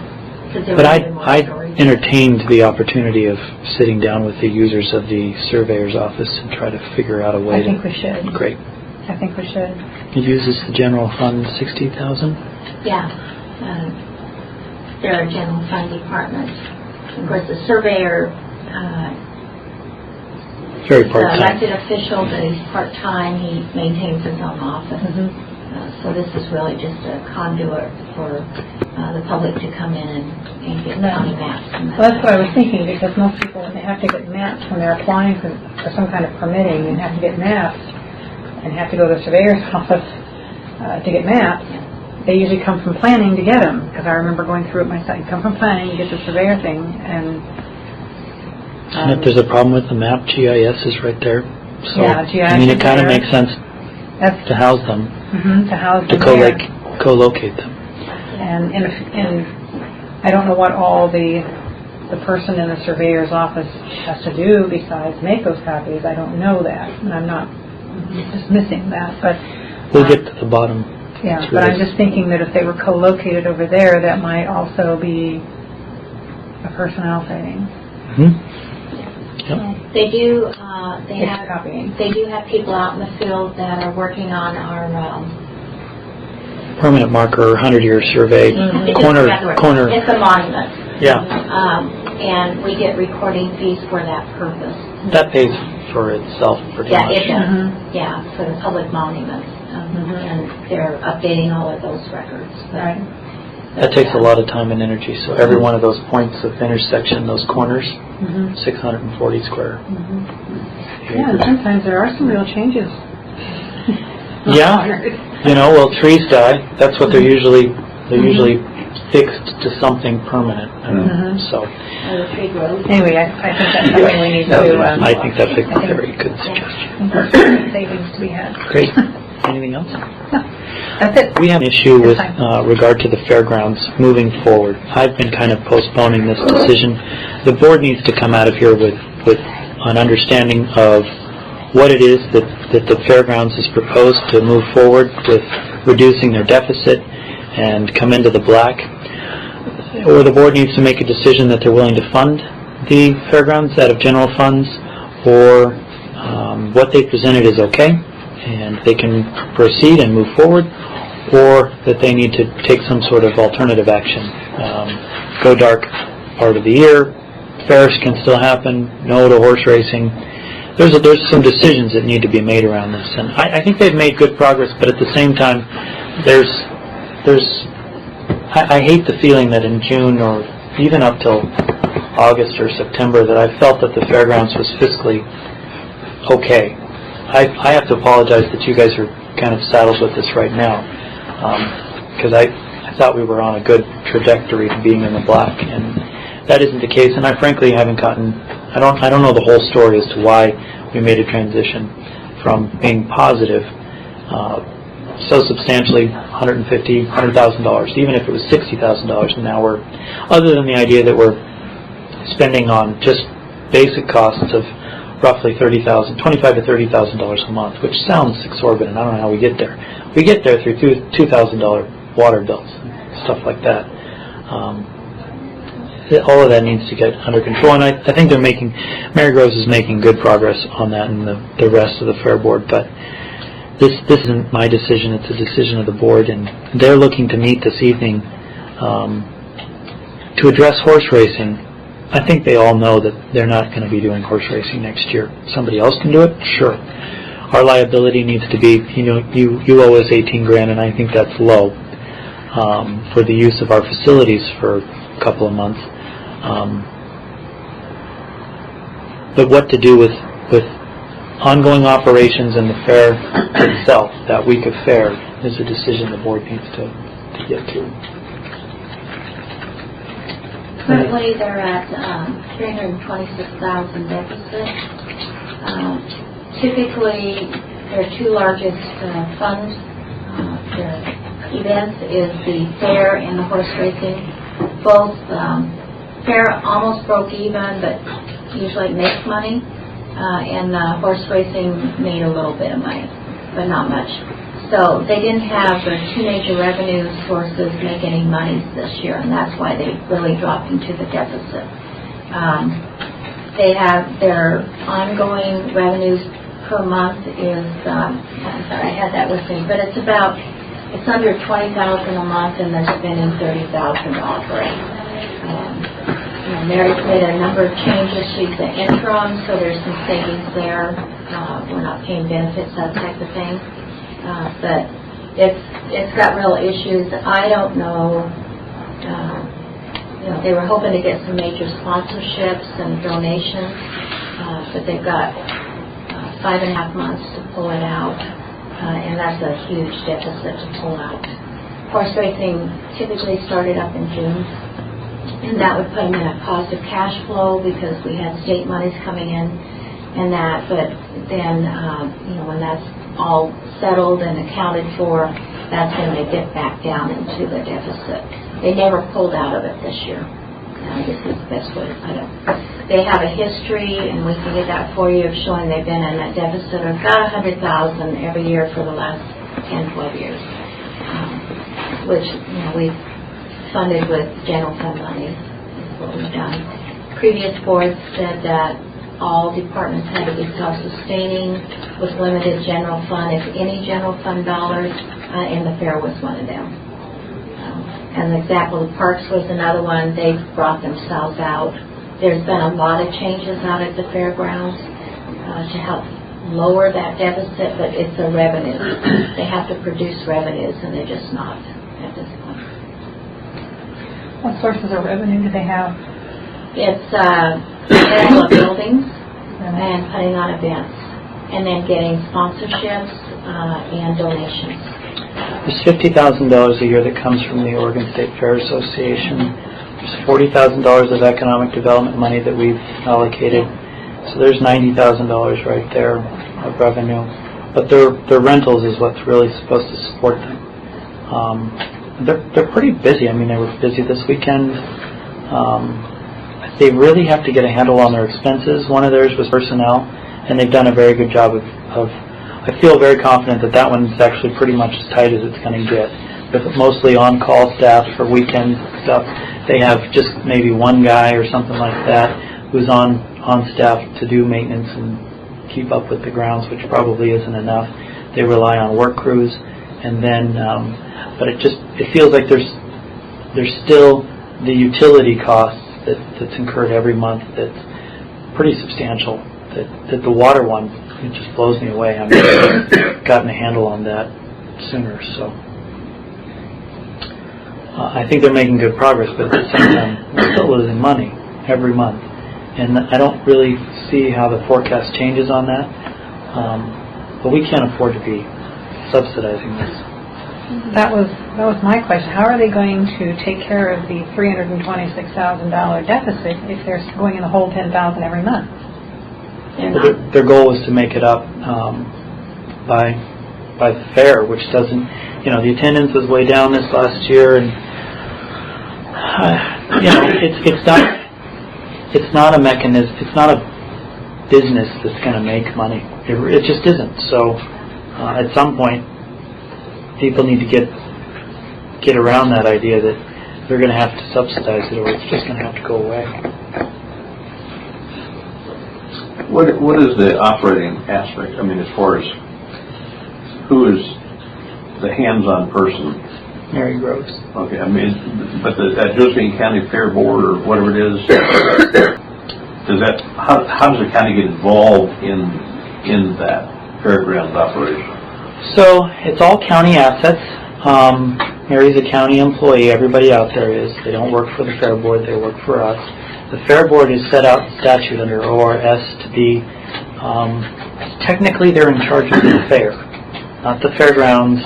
[SPEAKER 4] 'Cause there
[SPEAKER 2] but
[SPEAKER 4] were even more
[SPEAKER 2] I
[SPEAKER 4] stories.
[SPEAKER 2] entertained the opportunity of sitting down with the users of the surveyor's office and try to figure out a way
[SPEAKER 3] I think we
[SPEAKER 2] to.
[SPEAKER 3] should.
[SPEAKER 2] Great.
[SPEAKER 3] I think we should.
[SPEAKER 2] It uses the general fund 60,000.
[SPEAKER 4] Yeah. There are general fund departments. Of course, the surveyor,
[SPEAKER 2] Very
[SPEAKER 4] the
[SPEAKER 2] part-time.
[SPEAKER 4] elected official, but he's part-time. He maintains his own office. So this is really just a conduit for the public to come in and get county maps. And
[SPEAKER 3] Well, that's what I was thinking, because most people, when they have to get maps when they're applying for some kind of permitting and have to get maps and have to go to the surveyor's office to get maps, they usually come from planning to get them, because I remember going through it myself. You come from planning, you get the surveyor thing, and
[SPEAKER 2] And if there's a problem with the map, GIS is right there. So,
[SPEAKER 3] Yeah, GIS
[SPEAKER 2] I mean,
[SPEAKER 3] is
[SPEAKER 2] it kind of
[SPEAKER 3] there.
[SPEAKER 2] makes sense
[SPEAKER 3] that's
[SPEAKER 2] to house them,
[SPEAKER 3] to house
[SPEAKER 2] to
[SPEAKER 3] them there.
[SPEAKER 2] co-locate them.
[SPEAKER 3] And I don't know what all the person in the surveyor's office has to do besides make those copies. I don't know that, and I'm not dismissing that, but
[SPEAKER 2] We'll get to the bottom.
[SPEAKER 3] yeah.
[SPEAKER 2] through
[SPEAKER 3] But I'm
[SPEAKER 2] this.
[SPEAKER 3] just thinking that if they were co-located over there, that might also be a personnel savings.
[SPEAKER 2] Yep.
[SPEAKER 4] they do, they
[SPEAKER 3] It's
[SPEAKER 4] have
[SPEAKER 3] copying.
[SPEAKER 4] They do have people out in the field that are working on our
[SPEAKER 2] Permanent marker, 100-year survey,
[SPEAKER 4] it's
[SPEAKER 2] corner.
[SPEAKER 4] It's a monument.
[SPEAKER 2] Yeah,
[SPEAKER 4] And we get recording fees for that purpose.
[SPEAKER 2] that pays for itself pretty
[SPEAKER 4] Yeah,
[SPEAKER 2] much.
[SPEAKER 4] it does.
[SPEAKER 3] Mhm.
[SPEAKER 4] Yeah, for the public monuments. And they're updating all of those records. But,
[SPEAKER 3] Right.
[SPEAKER 2] That takes a lot of time and energy. So every one of those points of intersection, those corners, 640 square.
[SPEAKER 3] Yeah, and sometimes there are some real changes.
[SPEAKER 2] Yeah, you know, well, trees die. That's what they're usually fixed to something permanent. So
[SPEAKER 4] the tree grows.
[SPEAKER 3] Anyway, I think that's something we need to.
[SPEAKER 2] I think that's a very good suggestion.
[SPEAKER 3] There's some savings to be had.
[SPEAKER 2] Great. Anything else?
[SPEAKER 3] No, that's it.
[SPEAKER 2] We have an issue with
[SPEAKER 3] That's fine.
[SPEAKER 2] regard to the fairgrounds moving forward. I've been kind of postponing this decision. The board needs to come out of here with an understanding of what it is that the fairgrounds has proposed to move forward with reducing their deficit and come into the black. Or the board needs to make a decision that they're willing to fund the fairgrounds out of general funds, or what they presented is okay and they can proceed and move forward, or that they need to take some sort of alternative action. Go dark part of the year, fairs can still happen, no to horse racing. There's some decisions that need to be made around this, and I think they've made good progress, but at the same time, I hate the feeling that in June or even up till August or September that I felt that the fairgrounds was fiscally okay. I have to apologize that you guys are kind of saddled with this right now, because I thought we were on a good trajectory to being in the black, and that isn't the case. And I frankly haven't gotten. I don't know the whole story as to why we made a transition from being positive so substantially, $100,000, even if it was $60,000, and now we're, other than the idea that we're spending on just basic costs of roughly $25,000 to $30,000 a month, which sounds exorbitant. I don't know how we get there. We get there through $2,000 water bills and stuff like that. All of that needs to get under control, and I think they're making, Mary Groves is making good progress on that, and the rest of the fair board. But this isn't my decision; it's a decision of the board, and they're looking to meet this evening to address horse racing. I think they all know that they're not going to be doing horse racing next year. Somebody else can do it, sure. Our liability needs to be, you owe us $18,000, and I think that's low for the use of our facilities for a couple of months. But what to do with ongoing operations and the fair itself, that week of fair, is a decision the board needs to get to.
[SPEAKER 4] Currently, they're at $326,000 deficit. Typically, their two largest funds, their events, is the fair and the horse racing. Both fair almost broke even, but usually it makes money, and horse racing made a little bit of money, but not much. So they didn't have their two major revenue sources make any money this year, and that's why they really dropped into the deficit. They have their ongoing revenues per month is, I'm sorry, I had that with me, but it's under $20,000 a month, and they're spending $30,000 to operate. Mary's made a number of changes. She's the interim, so there's some savings there. We're not paying benefits, that type of thing. But it's got real issues. I don't know. They were hoping to get some major sponsorships and donations, but they've got 5.5 months to pull it out, and that's a huge deficit to pull out. Horse racing typically started up in June, and that would put them in a positive cash flow because we had state monies coming in and that. But then, when that's all settled and accounted for, that's when they get back down into the deficit. They never pulled out of it this year. I guess is the best way to put it. They have a history, and we can get that for you, of showing they've been in that deficit of about $100,000 every year for the last 10, 12 years, which we've funded with general fund money. Is what we've done. Previous boards said that all departments had to be self-sustaining with limited general fund, if any general fund dollars, and the fair was one of them. An example, the parks was another one. They've brought themselves out. There's been a lot of changes out at the fairgrounds to help lower that deficit, but it's a revenue. They have to produce revenues, and they're just not at this point.
[SPEAKER 3] What sources of revenue do they have?
[SPEAKER 4] It's rental of buildings and putting on events, and then getting sponsorships and donations.
[SPEAKER 2] There's $50,000 a year that comes from the Oregon State Fair Association. There's $40,000 of economic development money that we've allocated. So there's $90,000 right there of revenue. But their rentals is what's really supposed to support them. They're pretty busy. I mean, they were busy this weekend. They really have to get a handle on their expenses. One of theirs was personnel, and they've done a very good job of I feel very confident that one's actually pretty much as tight as it's going to get. With mostly on-call staff for weekend stuff, they have just maybe one guy or something like that who's on staff to do maintenance and keep up with the grounds, which probably isn't enough. They rely on work crews, and then, but it feels like there's still the utility costs that's incurred every month that's pretty substantial. That the water one, it just blows me away. I mean, I've gotten a handle on that sooner, so. I think they're making good progress, but at the same time, we're still losing money every month. And I don't really see how the forecast changes on that. But we can't afford to be subsidizing this.
[SPEAKER 3] That was my question. How are they going to take care of the $326,000 deficit if they're going in the whole $10,000 every month?
[SPEAKER 2] Their goal was to make it up by the fair, which doesn't, the attendance was way down this last year, and it's not a mechanism, it's not a business that's going to make money. It just isn't. So at some point, people need to get around that idea that they're going to have to subsidize it, or it's just going to have to go away.
[SPEAKER 1] What is the operating aspect? I mean, as far as who is the hands-on person?
[SPEAKER 2] Mary Groves.
[SPEAKER 1] Okay, I mean, but that Josephine County Fair Board or whatever it is, how does the county get involved in that fairgrounds operation?
[SPEAKER 2] So it's all county assets. Mary's a county employee. Everybody out there is. They don't work for the Fair Board. They work for us. The Fair Board is set out in statute under ORS to be, technically they're in charge of the fair, not the fairgrounds.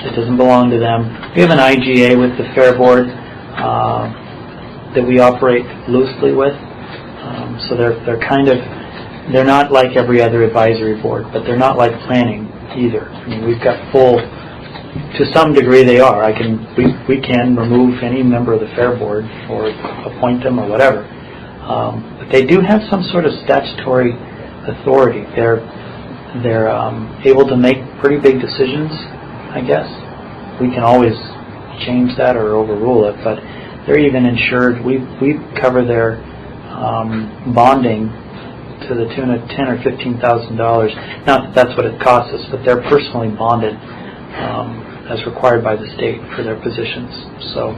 [SPEAKER 2] It doesn't belong to them. We have an IGA with the Fair Board that we operate loosely with. So they're not like every other advisory board, but they're not like planning either. I mean, we've got full, to some degree they are. We can remove any member of the Fair Board or appoint them or whatever. But they do have some sort of statutory authority. They're able to make pretty big decisions, I guess. We can always change that or overrule it, but they're even insured. We cover their bonding to the tune of $10,000 or $15,000. Not that that's what it costs us, but they're personally bonded as required by the state for their positions. So,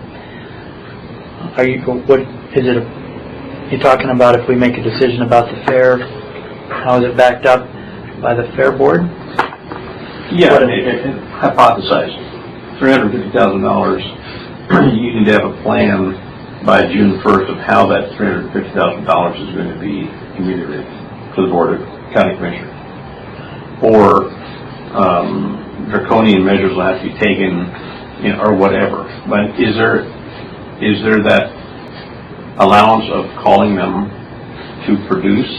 [SPEAKER 2] you're talking about if we make a decision about the fair, how is it backed up by the Fair Board?
[SPEAKER 1] Yeah, hypothesize. $350,000, you need to have a plan by June 1st of how that $350,000 is going to be communicated to the Board of County Commissioners. Or draconian measures will have to be taken, or whatever. But is there that allowance of calling them to produce,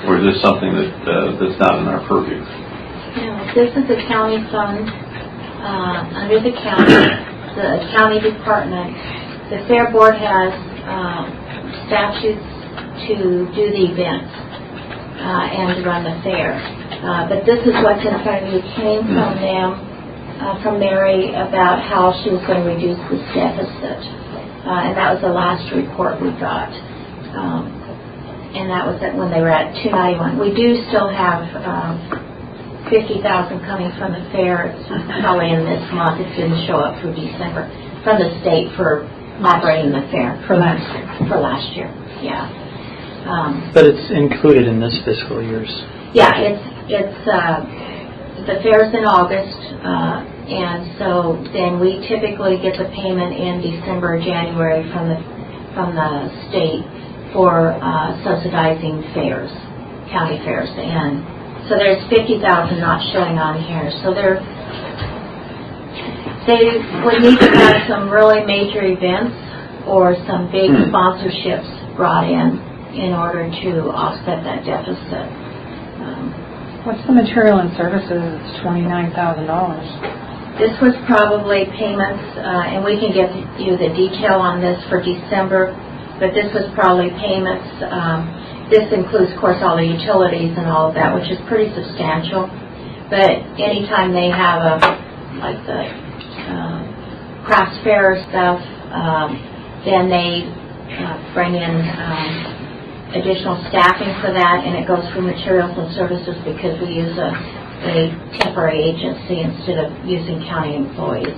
[SPEAKER 1] or is this something that's not in our purview?
[SPEAKER 4] No, this is a county fund under the county department. The Fair Board has statutes to do the events and to run the fair. But this is what's in front of you came from them, from Mary, about how she was going to reduce this deficit. And that was the last report we got. And that was when they were at 291. We do still have $50,000 coming from the fair. It's probably in this month. It didn't show up through December from the state for operating the fair
[SPEAKER 3] For last year.
[SPEAKER 4] Yeah.
[SPEAKER 2] But it's included in this fiscal year's.
[SPEAKER 4] Yeah, it's the fair's in August, and so then we typically get the payment in December or January from the state for subsidizing fairs, county fairs, and so there's $50,000 not showing on here. So they would need to have some really major events or some big sponsorships brought in order to offset that deficit.
[SPEAKER 3] What's the material and services? It's $29,000.
[SPEAKER 4] This was probably payments, and we can give you the detail on this for December, but this was probably payments. This includes, of course, all the utilities and all of that, which is pretty substantial. But anytime they have like the crafts fair stuff, then they bring in additional staffing for that, and it goes through materials and services because we use a temporary agency instead of using county employees.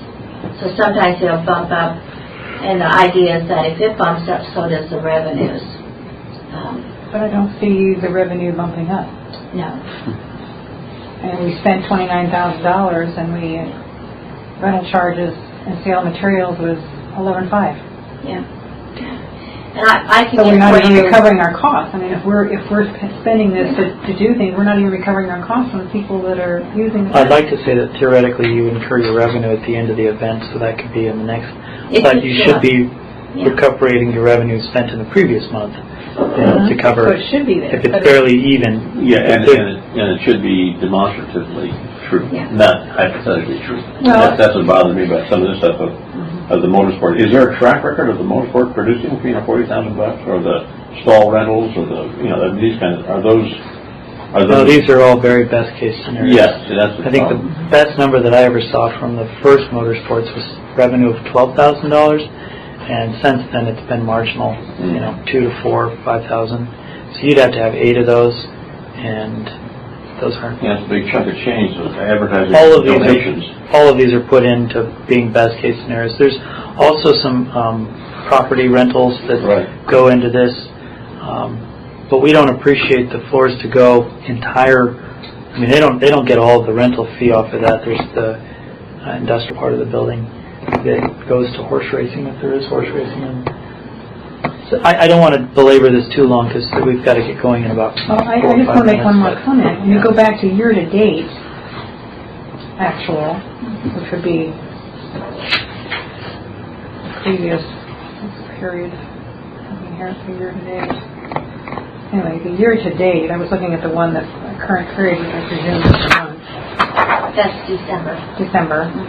[SPEAKER 4] So sometimes they'll bump up And the idea is that if it bumps up, so does the revenues.
[SPEAKER 3] But I don't see the revenue bumping up.
[SPEAKER 4] No.
[SPEAKER 3] And we spent $29,000 and rental charges and sale materials was $11,500.
[SPEAKER 4] Yeah. And I can
[SPEAKER 3] So we're
[SPEAKER 4] get
[SPEAKER 3] not
[SPEAKER 4] for
[SPEAKER 3] even
[SPEAKER 4] you.
[SPEAKER 3] recovering our costs. I mean, if we're spending this to do things, we're not even recovering our costs from the people that are using the
[SPEAKER 2] I'd like to say that theoretically you incur your revenue at the end of the event, so that could be in the next,
[SPEAKER 4] If
[SPEAKER 2] but
[SPEAKER 4] you
[SPEAKER 2] you should be
[SPEAKER 4] Yeah.
[SPEAKER 2] recuperating your revenue spent in the previous month to
[SPEAKER 3] So
[SPEAKER 2] cover,
[SPEAKER 3] it should be there.
[SPEAKER 2] if it's
[SPEAKER 3] but
[SPEAKER 2] fairly even.
[SPEAKER 1] Yeah, and it should be demonstratively true,
[SPEAKER 4] Yeah.
[SPEAKER 1] not hypothetically true.
[SPEAKER 3] Well-
[SPEAKER 1] That's what bothers me about some of this stuff of the motorsport. Is there a track record of the motorsport producing, $40,000, or the stall rentals, or these kind of, are those?
[SPEAKER 2] No, these are all very best case scenarios.
[SPEAKER 1] Yes, that's the
[SPEAKER 2] I think the
[SPEAKER 1] problem.
[SPEAKER 2] best number that I ever saw from the first motorsports was revenue of $12,000, and since then it's been marginal, 2 to 4, 5,000. So you'd have to have 8 of those, and those aren't.
[SPEAKER 1] Yeah, it's a big chunk of change, so advertising donations.
[SPEAKER 2] All of these are put into being best case scenarios. There's also some property rentals that
[SPEAKER 1] Right.
[SPEAKER 2] go into this, but we don't appreciate the floors to go entire. I mean, they don't get all of the rental fee off of that. There's the industrial part of the building that goes to horse racing, if there is horse racing. And so I don't want to belabor this too long because we've got to get going in about 4
[SPEAKER 3] Well, I
[SPEAKER 2] or
[SPEAKER 3] just
[SPEAKER 2] 5
[SPEAKER 3] want to make one more
[SPEAKER 2] minutes,
[SPEAKER 3] comment. When you go back to year-to-date actual, which would be the previous period. Here's the year-to-date. Anyway, the year-to-date, I was looking at the one that's current period, which I presume is the month.
[SPEAKER 4] That's December.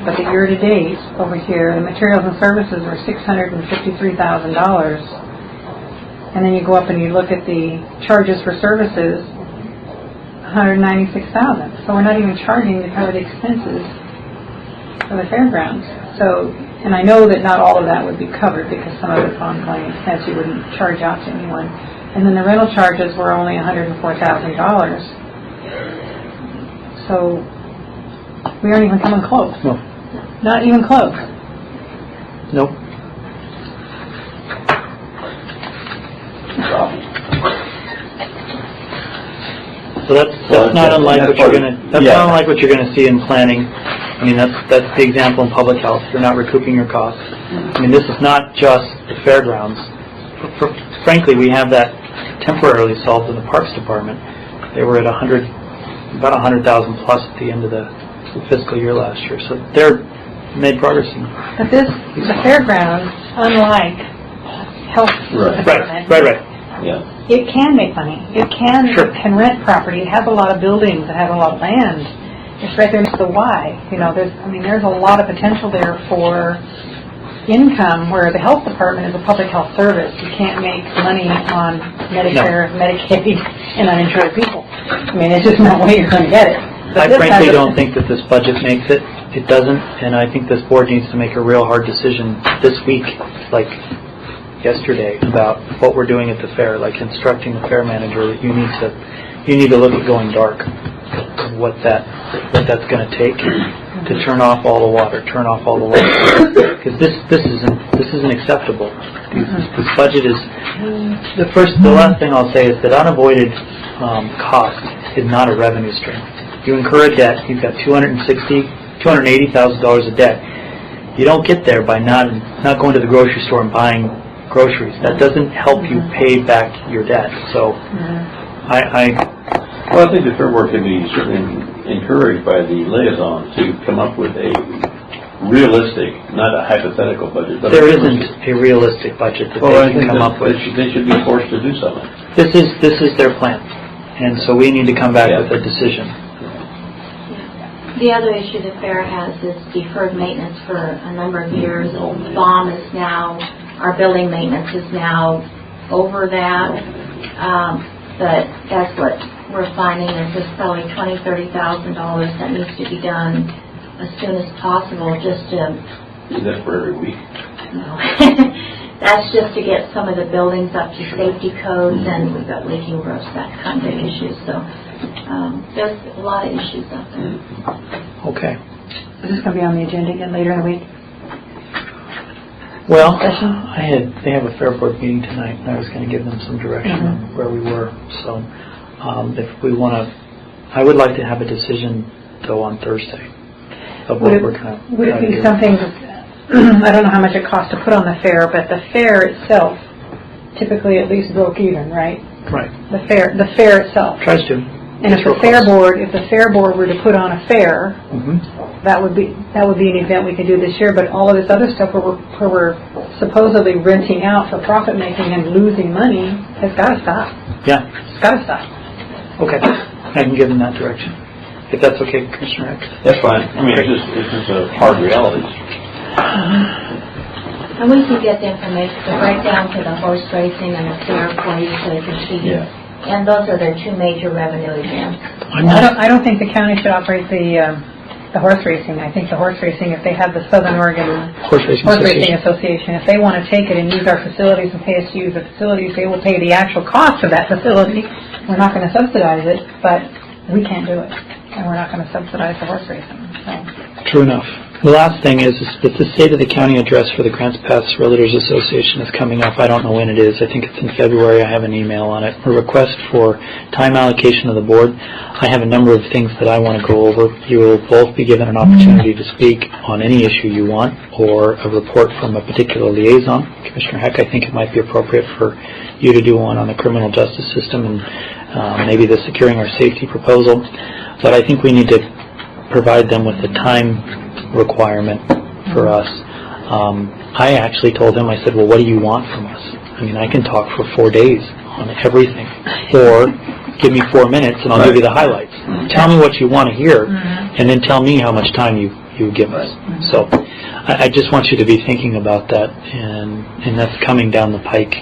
[SPEAKER 3] But the year-to-date over here, the materials and services were $653,000. And then you go up and you look at the charges for services, $196,000. So we're not even charging to cover the expenses for the fairgrounds. So, and I know that not all of that would be covered because some of it's ongoing expense you wouldn't charge out to anyone. And then the rental charges were only $104,000. So we aren't even coming close.
[SPEAKER 2] No.
[SPEAKER 3] Not even close.
[SPEAKER 2] Nope. So that's not unlike what you're gonna. That's not unlike what you're gonna see in planning. I mean, that's the example in public health. You're not recouping your costs. I mean, this is not just the fairgrounds. Frankly, we have that temporarily solved in the Parks Department. They were at about 100,000 plus at the end of the fiscal year last year. So they're made progress.
[SPEAKER 3] But the fairgrounds, unlike health department,
[SPEAKER 2] Right.
[SPEAKER 1] Yeah.
[SPEAKER 3] it can make money. It can rent property. It has a lot of buildings. It has a lot of land. It's right there next to the Y. There's a lot of potential there for income, where the health department is a public health service. You can't make money on Medicare, Medicaid, and uninsured people. It's just no way you're going to get it.
[SPEAKER 2] I frankly don't think that this budget makes it. It doesn't, and I think this board needs to make a real hard decision this week, like yesterday, about what we're doing at the fair, like instructing the fair manager that you need to look at going dark, what that's going to take to turn off all the water, because this isn't acceptable. This budget is the last thing I'll say is that unavoided cost is not a revenue stream. You incur a debt, you've got $280,000 of debt. You don't get there by not going to the grocery store and buying groceries. That doesn't help you pay back your debt. So, I
[SPEAKER 1] think the fair board can be certainly encouraged by the liaison to come up with a realistic, not a hypothetical budget. But
[SPEAKER 2] there isn't a realistic budget that they can come up with.
[SPEAKER 1] They should be forced to do something.
[SPEAKER 2] This is their plan, and so we need to come back with a decision.
[SPEAKER 4] The other issue the fair has is deferred maintenance for a number of years. Old BOM is now, our building maintenance is now over that. But that's what we're finding is there's probably $20,000, $30,000 that needs to be done as soon as possible just to...
[SPEAKER 1] Is that for every week?
[SPEAKER 4] No. That's just to get some of the buildings up to safety codes, and we've got leaking roofs, that kind of issues. So there's a lot of issues out there.
[SPEAKER 2] Okay.
[SPEAKER 3] Is this going to be on the agenda again later in the week?
[SPEAKER 2] Well,
[SPEAKER 3] session?
[SPEAKER 2] they have a fair board meeting tonight, and I was going to give them some direction on where we were. So, if we want to, I would like to have a decision though on Thursday of what we're kind of.
[SPEAKER 3] Would it be something? I don't know how much it costs to put on the fair, but the fair itself typically at least broke even, right?
[SPEAKER 2] Right.
[SPEAKER 3] The fair itself.
[SPEAKER 2] Tries to.
[SPEAKER 3] And if the fair board were to put on a fair, that would be an event we could do this year. But all of this other stuff where we're supposedly renting out for profit making and losing money has got to stop.
[SPEAKER 2] Yeah.
[SPEAKER 3] It's got to stop.
[SPEAKER 2] Okay. I can give them that direction. If that's okay, Commissioner X.
[SPEAKER 1] That's fine. I mean, it's just a hard reality.
[SPEAKER 4] And we can get the information, the breakdown to the horse racing and the fair for you so you can see.
[SPEAKER 1] Yeah.
[SPEAKER 4] And those are their two major revenue events.
[SPEAKER 3] I don't think the county should operate the horse racing. I think the horse racing, if they have the Southern Oregon
[SPEAKER 2] Horse Racing
[SPEAKER 3] Association, if they want to take it and use our facilities and pay us to use the facilities, they will pay the actual cost of that facility. We're not going to subsidize it, but we can't do it. And we're not going to subsidize the horse racing. So.
[SPEAKER 2] True enough. The last thing is that the State of the County address for the Grants Pass Realtors Association is coming up. I don't know when it is. I think it's in February. I have an email on it. A request for time allocation of the board. I have a number of things that I want to go over. You will both be given an opportunity to speak on any issue you want or a report from a particular liaison. Commissioner Heck, I think it might be appropriate for you to do one on the criminal justice system and maybe the securing our safety proposal. But I think we need to provide them with the time requirement for us. I actually told him, I said, well, what do you want from us? I mean, I can talk for 4 days on everything. Or give me 4 minutes and I'll give you the highlights. Tell me what you want to hear and then tell me how much time you give us. So I just want you to be thinking about that, and that's coming down the pike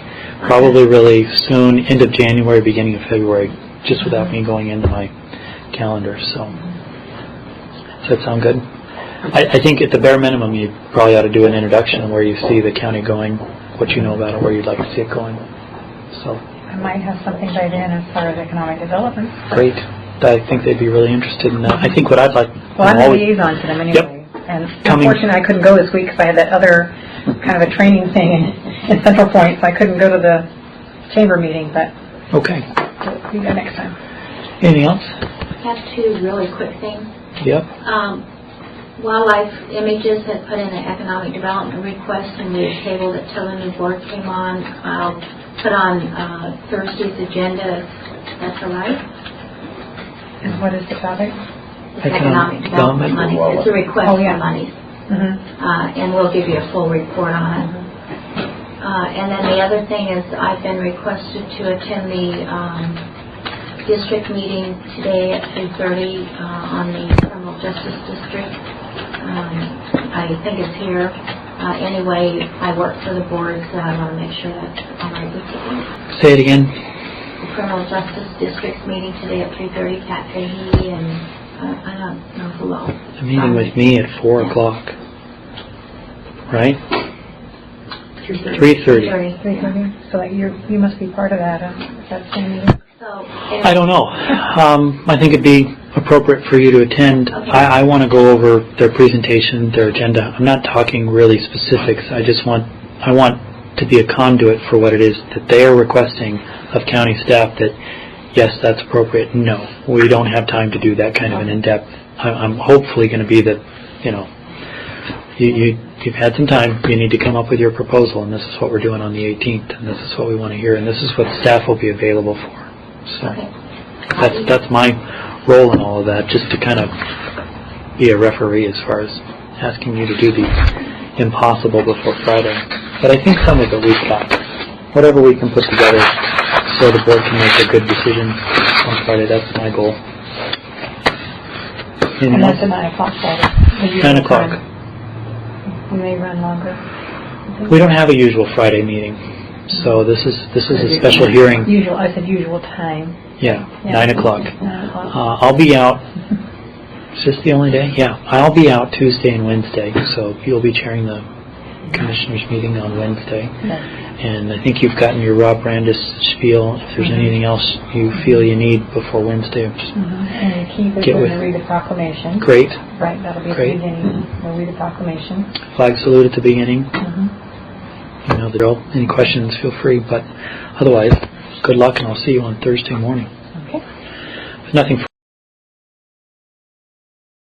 [SPEAKER 2] probably really soon, end of January, beginning of February, just without me going into my calendar. So does that sound good? I think at the bare minimum you probably ought to do an introduction of where you see the county going, what you know about it, where you'd like to see it going. So
[SPEAKER 3] I might have something by then as far as economic development.
[SPEAKER 2] Great. I think they'd be really interested in that. I think what I'd like...
[SPEAKER 3] Well, I'm a liaison to them anyway.
[SPEAKER 2] Yep.
[SPEAKER 3] And unfortunately I couldn't go this week because I had that other kind of a training thing in Central Point, so I couldn't go to the chamber meeting, but
[SPEAKER 2] okay.
[SPEAKER 3] we'll do that next time.
[SPEAKER 2] Anything else?
[SPEAKER 4] I have two really quick things.
[SPEAKER 2] Yep.
[SPEAKER 4] Wildlife Images had put in an economic development request, and we had tabled it till the new board came on. I'll put on Thursday's agenda. That's all right.
[SPEAKER 3] And what is the topic?
[SPEAKER 4] Economic development money. It's a request for money. And we'll give you a full report on it. And then the other thing is I've been requested to attend the district meeting today at 3:30 on the criminal justice district. I think it's here. Anyway, I work for the board, so I want to make sure that's all right with you.
[SPEAKER 2] Say it again.
[SPEAKER 4] The criminal justice district meeting today at 3:30, Cat Fahey, and I don't know who else.
[SPEAKER 2] A meeting with me at 4 o'clock. Right? 3:30.
[SPEAKER 3] 3:30. So you must be part of that. That same meeting.
[SPEAKER 4] So
[SPEAKER 2] I don't know. I think it'd be appropriate for you to attend.
[SPEAKER 4] Okay.
[SPEAKER 2] I want to go over their presentation, their agenda. I'm not talking really specifics. I want to be a conduit for what it is that they are requesting of county staff. That yes, that's appropriate. No, we don't have time to do that kind of an in-depth. I'm hopefully going to be that, you've had some time. You need to come up with your proposal, and this is what we're doing on the 18th, and this is what we want to hear, and this is what staff will be available for. So that's my role in all of that, just to kind of be a referee as far as asking you to do the impossible before Friday. But I think some of it we've got. Whatever we can put together so the board can make a good decision on Friday, that's my goal.
[SPEAKER 3] And that's at 9 o'clock Friday.
[SPEAKER 2] 9 o'clock.
[SPEAKER 3] We may run longer.
[SPEAKER 2] We don't have a usual Friday meeting, so this is a special hearing.
[SPEAKER 3] I said usual time.
[SPEAKER 2] Yeah, 9 o'clock.
[SPEAKER 3] 9 o'clock.
[SPEAKER 2] I'll be out. Is this the only day? Yeah, I'll be out Tuesday and Wednesday, so you'll be chairing the commissioners meeting on Wednesday.
[SPEAKER 3] Yes.
[SPEAKER 2] And I think you've gotten your Rob Brandis spiel. If there's anything else you feel you need before Wednesday, just
[SPEAKER 3] And the key is
[SPEAKER 2] get
[SPEAKER 3] we're
[SPEAKER 2] with.
[SPEAKER 3] going to read the proclamation.
[SPEAKER 2] Great.
[SPEAKER 3] Right, that'll be at the
[SPEAKER 2] Great.
[SPEAKER 3] beginning. We'll read the proclamation.
[SPEAKER 2] Flag salute at the beginning. You know the drill. Any questions, feel free. But otherwise, good luck, and I'll see you on Thursday morning.
[SPEAKER 3] Okay.
[SPEAKER 2] If nothing